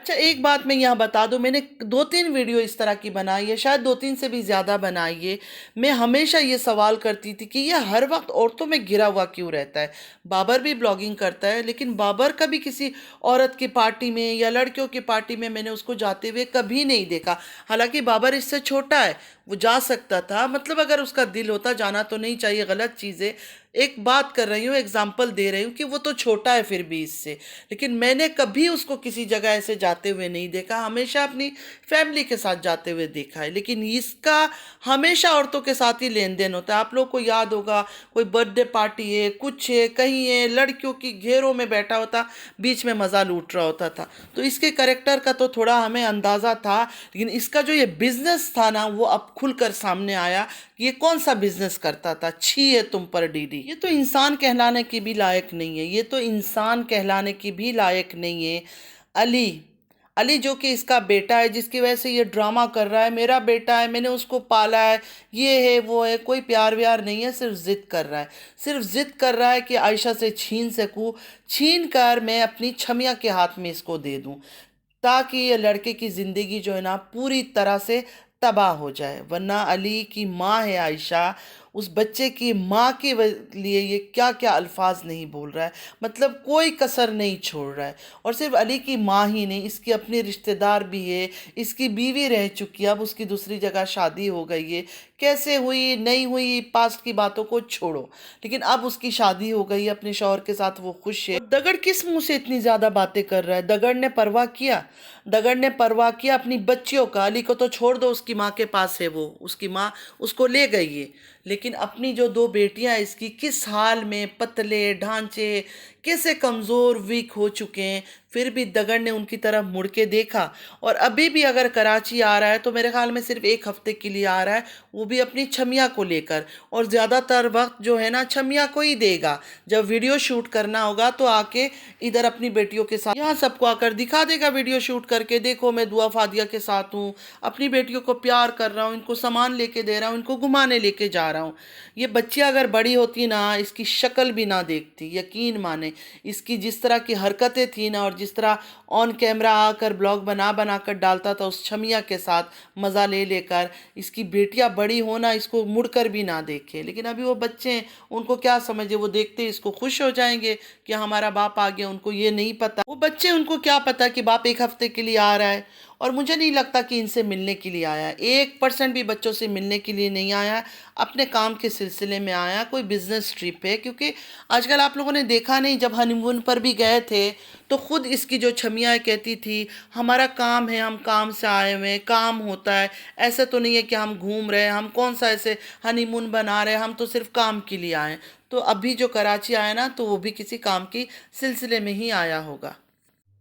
اچھا ایک بات میں یہاں بتا دوں، میں نے 2-3 ویڈیو اس طرح کی بنائی ہے، شاید 2-3 سے بھی زیادہ بنائی ہے۔ میں ہمیشہ یہ سوال کرتی تھی کہ یہ ہر وقت عورتوں میں گھرا ہوا کیوں رہتا ہے؟ بابر بھی بلاگنگ کرتا ہے، لیکن بابر کبھی کسی عورت کی پارٹی میں یا لڑکیوں کی پارٹی میں نے اس کو جاتے ہوئے کبھی نہیں دیکھا۔ حالانکہ بابر اس سے چھوٹا ہے، وہ جا سکتا تھا، مطلب اگر اس کا دل ہوتا جانا تو نہیں چاہیے، غلط چیز ہے۔ ایک بات کر رہی ہوں، ایگزامپل دے رہی ہوں کہ وہ تو چھوٹا ہے پھر بھی اس سے، لیکن میں نے کبھی اس کو کسی جگہ ایسے جاتے ہوئے نہیں دیکھا، ہمیشہ اپنی فیملی کے ساتھ جاتے ہوئے دیکھا ہے۔ لیکن اس کا ہمیشہ عورتوں کے ساتھ ہی لین دین ہوتا ہے۔ آپ لوگ کو یاد ہوگا، کوئی برتھ ڈے پارٹی ہے، کچھ ہے، کہیں ہے، لڑکیوں کی گھیروں میں بیٹھا ہوتا، بیچ میں مزہ لوٹ رہا ہوتا تھا۔ تو اس کے کریکٹر کا تو تھوڑا ہمیں اندازہ تھا، لیکن اس کا جو یہ بزنس تھا نا، وہ اب کھل کر سامنے آیا کہ یہ کون سا بزنس کرتا تھا۔ چھی ہے تم پر ڈی ڈی، یہ تو انسان کہلانے کی بھی لائق نہیں ہے، یہ تو انسان کہلانے کی بھی لائق نہیں ہے۔ علی جو کہ اس کا بیٹا ہے، جس کی وجہ سے یہ ڈرامہ کر رہا ہے، میرا بیٹا ہے، میں نے اس کو پالا ہے، یہ ہے وہ ہے، کوئی پیار ویار نہیں ہے، صرف ضد کر رہا ہے، صرف ضد کر رہا ہے کہ عائشہ سے چھین سکوں، چھین کر میں اپنی چھمیا کے ہاتھ میں اس کو دے دوں، تاکہ یہ لڑکے کی زندگی جو ہے نا پوری طرح سے تباہ ہو جائے۔ ورنہ علی کی ماں ہے عائشہ، اس بچے کی ماں کے لیے یہ کیا کیا الفاظ نہیں بول رہا ہے، مطلب کوئی کسر نہیں چھوڑ رہا ہے۔ اور صرف علی کی ماں ہی نہیں، اس کی اپنے رشتہ دار بھی ہے، اس کی بیوی رہ چکی ہے، اب اس کی دوسری جگہ شادی ہو گئی ہے، کیسے ہوئی نہیں ہوئی پاسٹ کی باتوں کو چھوڑو، لیکن اب اس کی شادی ہو گئی ہے اپنے شوہر کے ساتھ، وہ خوش ہے۔ دگڑ کس منہ سے اتنی زیادہ باتیں کر رہا ہے؟ دگڑ نے پرواہ کیا، دگڑ نے پرواہ کیا اپنی بچیوں کا؟ علی کو تو چھوڑ دو، اس کی ماں کے پاس ہے، وہ اس کی ماں اس کو لے گئی ہے، لیکن اپنی جو 2 بیٹیاں اس کی کس حال میں، پتلے ڈھانچے، کیسے کمزور ویک ہو چکے ہیں، پھر بھی دگڑ نے ان کی طرف مڑ کے دیکھا۔ اور ابھی بھی اگر کراچی آ رہا ہے تو میرے خیال میں صرف 1 ہفتے کے لیے آ رہا ہے، وہ بھی اپنی چھمیا کو لے کر، اور زیادہ تر وقت جو ہے نا چھمیا کو ہی دے گا۔ جب ویڈیو شوٹ کرنا ہوگا تو آ کے ادھر اپنی بیٹیوں کے ساتھ یہاں سب کو آ کر دکھا دے گا ویڈیو شوٹ کر کے، دیکھو میں دعا فادیہ کے ساتھ ہوں، اپنی بیٹیوں کو پیار کر رہا ہوں، ان کو سامان لے کے دے رہا ہوں، ان کو گھمانے لے کے جا رہا ہوں۔ یہ بچی اگر بڑی ہوتی نا، اس کی شکل بھی نہ دیکھتی، یقین مانے، اس کی جس طرح کی حرکتیں تھیں نا، اور جس طرح آن کیمرہ آ کر بلاگ بنا بنا کر ڈالتا تھا اس چھمیا کے ساتھ مزہ لے لے کر، اس کی بیٹیاں بڑی ہونا اس کو مڑ کر بھی نہ دیکھے۔ لیکن ابھی وہ بچے ہیں، ان کو کیا سمجھے، وہ دیکھتے اس کو خوش ہو جائیں گے کہ ہمارا باپ آ گیا، ان کو یہ نہیں پتا، وہ بچے ان کو کیا پتا کہ باپ 1 ہفتے کے لیے آ رہا ہے۔ اور مجھے نہیں لگتا کہ ان سے ملنے کے لیے آیا ہے، 1% بھی بچوں سے ملنے کے لیے نہیں آیا، اپنے کام کے سلسلے میں آیا، کوئی بزنس ٹرپ ہے۔ کیونکہ آج کل آپ لوگوں نے دیکھا نہیں، جب ہنی مون پر بھی گئے تھے تو خود اس کی جو چھمیا کہتی تھی ہمارا کام ہے، ہم کام سے آئے ہوئے ہیں، کام ہوتا ہے، ایسا تو نہیں ہے کہ ہم گھوم رہے ہیں، ہم کون سا ایسے ہنی مون بنا رہے ہیں، ہم تو صرف کام کے لیے آئے ہیں۔ تو ابھی جو کراچی آیا نا تو وہ بھی کسی کام کی سلسلے میں ہی آیا ہوگا۔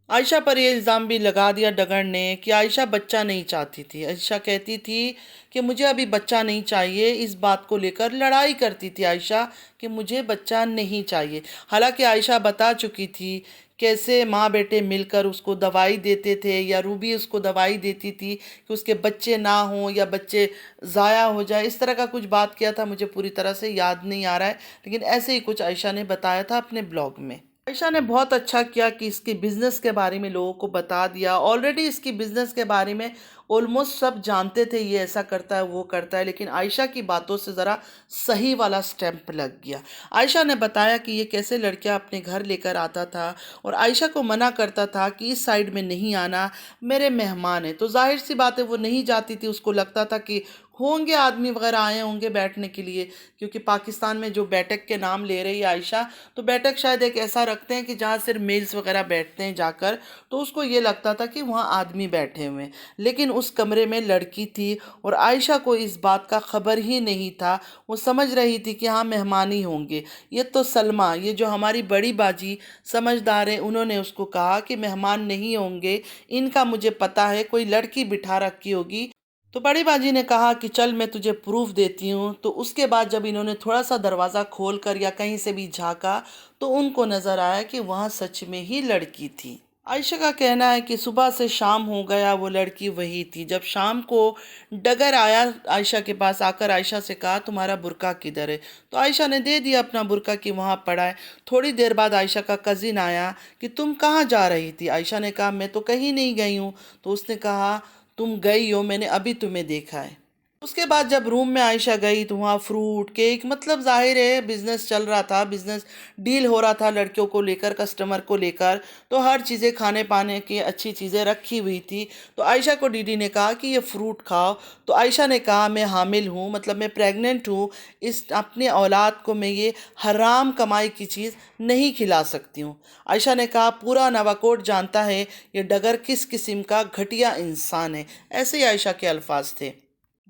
عائشہ پر یہ الزام بھی لگا دیا ڈگڑ نے کہ عائشہ بچہ نہیں چاہتی تھی، عائشہ کہتی تھی کہ مجھے ابھی بچہ نہیں چاہیے، اس بات کو لے کر لڑائی کرتی تھی عائشہ کہ مجھے بچہ نہیں چاہیے۔ حالانکہ عائشہ بتا چکی تھی کیسے ماں بیٹے مل کر اس کو دوائی دیتے تھے، یا روبی اس کو دوائی دیتی تھی کہ اس کے بچے نہ ہوں یا بچے ضائع ہو جائے، اس طرح کا کچھ بات کیا تھا، مجھے پوری طرح سے یاد نہیں آ رہا ہے، لیکن ایسے ہی کچھ عائشہ نے بتایا تھا اپنے بلاگ میں۔ عائشہ نے بہت اچھا کیا کہ اس کی بزنس کے بارے میں لوگوں کو بتا دیا، آلریڈی اس کی بزنس کے بارے میں آلموسٹ سب جانتے تھے، یہ ایسا کرتا ہے وہ کرتا ہے، لیکن عائشہ کی باتوں سے ذرا صحیح والا سٹیمپ لگ گیا۔ عائشہ نے بتایا کہ یہ کیسے لڑکیاں اپنے گھر لے کر آتا تھا اور عائشہ کو منع کرتا تھا کہ اس سائیڈ میں نہیں آنا، میرے مہمان ہیں، تو ظاہر سی بات ہے وہ نہیں جاتی تھی، اس کو لگتا تھا کہ ہوں گے آدمی وغیرہ آئے ہوں گے بیٹھنے کے لیے، کیونکہ پاکستان میں جو بیٹھک کے نام لے رہی ہے عائشہ، تو بیٹھک شاید ایک ایسا رکھتے ہیں کہ جہاں صرف میلز وغیرہ بیٹھتے ہیں جا کر، تو اس کو یہ لگتا تھا کہ وہاں آدمی بیٹھے ہوئے ہیں، لیکن اس کمرے میں لڑکی تھی اور عائشہ کو اس بات کا خبر ہی نہیں تھا، وہ سمجھ رہی تھی کہ ہاں مہمان ہی ہوں گے۔ یہ تو سلمہ، یہ جو ہماری بڑی باجی سمجھدار ہے، انہوں نے اس کو کہا کہ مہمان نہیں ہوں گے، ان کا مجھے پتا ہے، کوئی لڑکی بٹھا رکھی ہوگی۔ تو بڑی باجی نے کہا کہ چل میں تجھے پروف دیتی ہوں، تو اس کے بعد جب انہوں نے تھوڑا سا دروازہ کھول کر یا کہیں سے بھی جھانکا تو ان کو نظر آیا کہ وہاں سچ میں ہی لڑکی تھی۔ عائشہ کا کہنا ہے کہ صبح سے شام ہو گیا وہ لڑکی وہی تھی۔ جب شام کو ڈگر آیا عائشہ کے پاس، آ کر عائشہ سے کہا تمہارا برقع کدھر ہے؟ تو عائشہ نے دے دیا اپنا برقع کہ وہاں پڑا ہے۔ تھوڑی دیر بعد عائشہ کا کزن آیا کہ تم کہاں جا رہی تھی؟ عائشہ نے کہا میں تو کہیں نہیں گئی ہوں۔ تو اس نے کہا تم گئی ہو، میں نے ابھی تمہیں دیکھا ہے۔ اس کے بعد جب روم میں عائشہ گئی تو وہاں فروٹ کیک، مطلب ظاہر ہے بزنس چل رہا تھا، بزنس ڈیل ہو رہا تھا لڑکیوں کو لے کر، کسٹمر کو لے کر، تو ہر چیزیں کھانے پانے کی اچھی چیزیں رکھی ہوئی تھی۔ تو عائشہ کو ڈی ڈی نے کہا کہ یہ فروٹ کھاؤ۔ تو عائشہ نے کہا میں حامل ہوں، مطلب میں پریگننٹ ہوں، اپنے اولاد کو میں یہ حرام کمائی کی چیز نہیں کھلا سکتی ہوں۔ عائشہ نے کہا پورا نواکوٹ جانتا ہے یہ ڈگر کس قسم کا گھٹیا انسان ہے۔ ایسے ہی عائشہ کے الفاظ تھے۔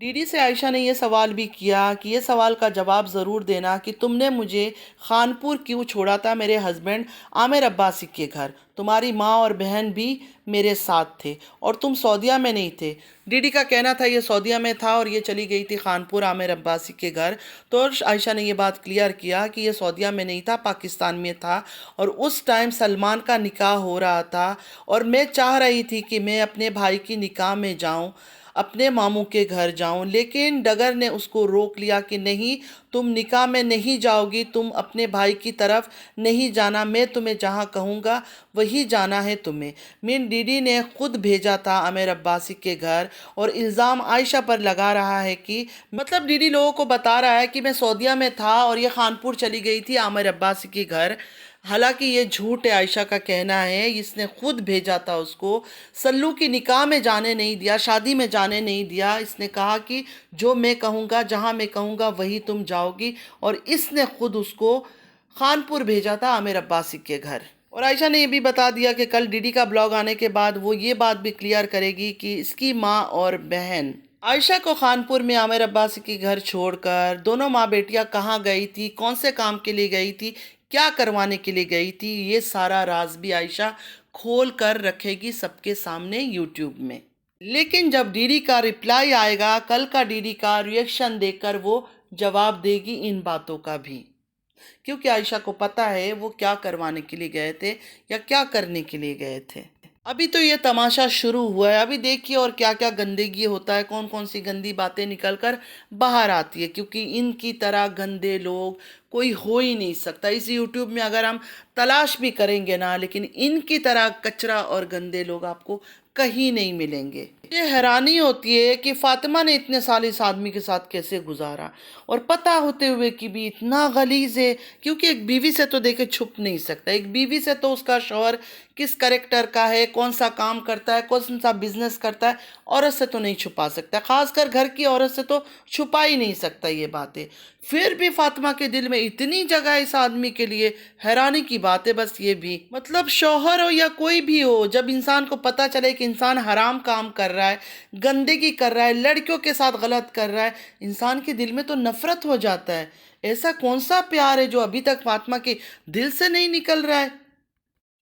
ڈی ڈی سے عائشہ نے یہ سوال بھی کیا کہ یہ سوال کا جواب ضرور دینا کہ تم نے مجھے خانپور کیوں چھوڑا تھا میرے ہسبینڈ عامر عباسی کے گھر؟ تمہاری ماں اور بہن بھی میرے ساتھ تھے اور تم سعودیہ میں نہیں تھے۔ ڈی ڈی کا کہنا تھا یہ سعودیہ میں تھا اور یہ چلی گئی تھی خانپور عامر عباسی کے گھر۔ تو عائشہ نے یہ بات کلیئر کیا کہ یہ سعودیہ میں نہیں تھا، پاکستان میں تھا، اور اس ٹائم سلمان کا نکاح ہو رہا تھا اور میں چاہ رہی تھی کہ میں اپنے بھائی کی نکاح میں جاؤں، اپنے ماموں کے گھر جاؤں، لیکن ڈگر نے اس کو روک لیا کہ نہیں تم نکاح میں نہیں جاؤ گی، تم اپنے بھائی کی طرف نہیں جانا، میں تمہیں جہاں کہوں گا وہی جانا ہے تمہیں۔ مین ڈی ڈی نے خود بھیجا تھا عامر عباسی کے گھر اور الزام عائشہ پر لگا رہا ہے کہ مطلب ڈی ڈی لوگوں کو بتا رہا ہے کہ میں سعودیہ میں تھا اور یہ خانپور چلی گئی تھی عامر عباسی کے گھر۔ حالانکہ یہ جھوٹ ہے، عائشہ کا کہنا ہے اس نے خود بھیجا تھا اس کو، سلو کی نکاح میں جانے نہیں دیا، شادی میں جانے نہیں دیا۔ اس نے کہا کہ جو میں کہوں گا، جہاں میں کہوں گا وہی تم جاؤ گی، اور اس نے خود اس کو خانپور بھیجا تھا عامر عباسی کے گھر۔ اور عائشہ نے یہ بھی بتا دیا کہ کل ڈی ڈی کا بلاگ آنے کے بعد وہ یہ بات بھی کلیئر کرے گی کہ اس کی ماں اور بہن عائشہ کو خانپور میں عامر عباسی کے گھر چھوڑ کر دونوں ماں بیٹیاں کہاں گئی تھی، کون سے کام کے لیے گئی تھی، کیا کروانے کے لیے گئی تھی، یہ سارا راز بھی عائشہ کھول کر رکھے گی سب کے سامنے یوٹیوب میں۔ لیکن جب ڈی ڈی کا رپلائی آئے گا، کل کا ڈی ڈی کا ریئیکشن دیکھ کر وہ جواب دے گی ان باتوں کا بھی، کیونکہ عائشہ کو پتہ ہے وہ کیا کروانے کے لیے گئے تھے یا کیا کرنے کے لیے گئے تھے۔ ابھی تو یہ تماشا شروع ہوا ہے، ابھی دیکھیے اور کیا کیا گندگی ہوتا ہے، کون کون سی گندی باتیں نکل کر باہر آتی ہے، کیونکہ ان کی طرح گندے لوگ کوئی ہو ہی نہیں سکتا اس یوٹیوب میں۔ اگر ہم تلاش بھی کریں گے نا، لیکن ان کی طرح کچرا اور گندے لوگ آپ کو کہیں نہیں ملیں گے۔ یہ حیرانی ہوتی ہے کہ فاطمہ نے اتنے سال اس آدمی کے ساتھ کیسے گزارا، اور پتہ ہوتے ہوئے کہ بھی اتنا غلیظ ہے، کیونکہ ایک بیوی سے تو دیکھے چھپ نہیں سکتا، ایک بیوی سے تو اس کا شوہر کس کریکٹر کا ہے، کون سا کام کرتا ہے، کون سا بزنس کرتا ہے، عورت سے تو نہیں چھپا سکتا، خاص کر گھر کی عورت سے تو چھپا ہی نہیں سکتا یہ باتیں۔ پھر بھی فاطمہ کے دل میں اتنی جگہ اس آدمی کے لیے، حیرانی کی بات ہے بس یہ بھی، مطلب شوہر ہو یا کوئی بھی ہو، جب انسان کو پتہ چلے کہ انسان حرام کام کر رہا ہے، گندگی کر رہا ہے، لڑکیوں کے ساتھ غلط کر رہا ہے، انسان کے دل میں تو نفرت ہو جاتا ہے۔ ایسا کون سا پیار ہے جو ابھی تک فاطمہ کے دل سے نہیں نکل رہا ہے؟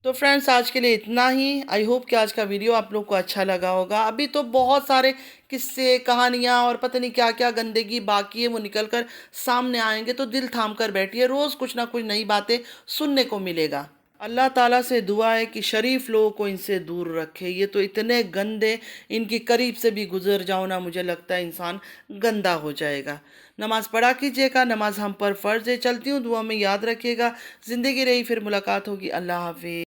تو فرینڈز آج کے لیے اتنا ہی۔ آئی ہوپ کہ آج کا ویڈیو آپ لوگ کو اچھا لگا ہوگا۔ ابھی تو بہت سارے قصے، کہانیاں اور پتہ نہیں کیا کیا گندگی باقی ہے، وہ نکل کر سامنے آئیں گے، تو دل تھام کر بیٹھیے، روز کچھ نہ کچھ نئی باتیں سننے کو ملے گا۔ اللہ تعالیٰ سے دعا ہے کہ شریف لوگوں کو ان سے دور رکھے، یہ تو اتنے گندے، ان کی قریب سے بھی گزر جاؤ نا مجھے لگتا ہے انسان گندا ہو جائے گا۔ نماز پڑھا کیجئے گا، نماز ہم پر فرض ہے۔ چلتی ہوں، دعا میں یاد رکھیے گا۔ زندگی رہی پھر ملاقات ہوگی۔ اللہ حافظ۔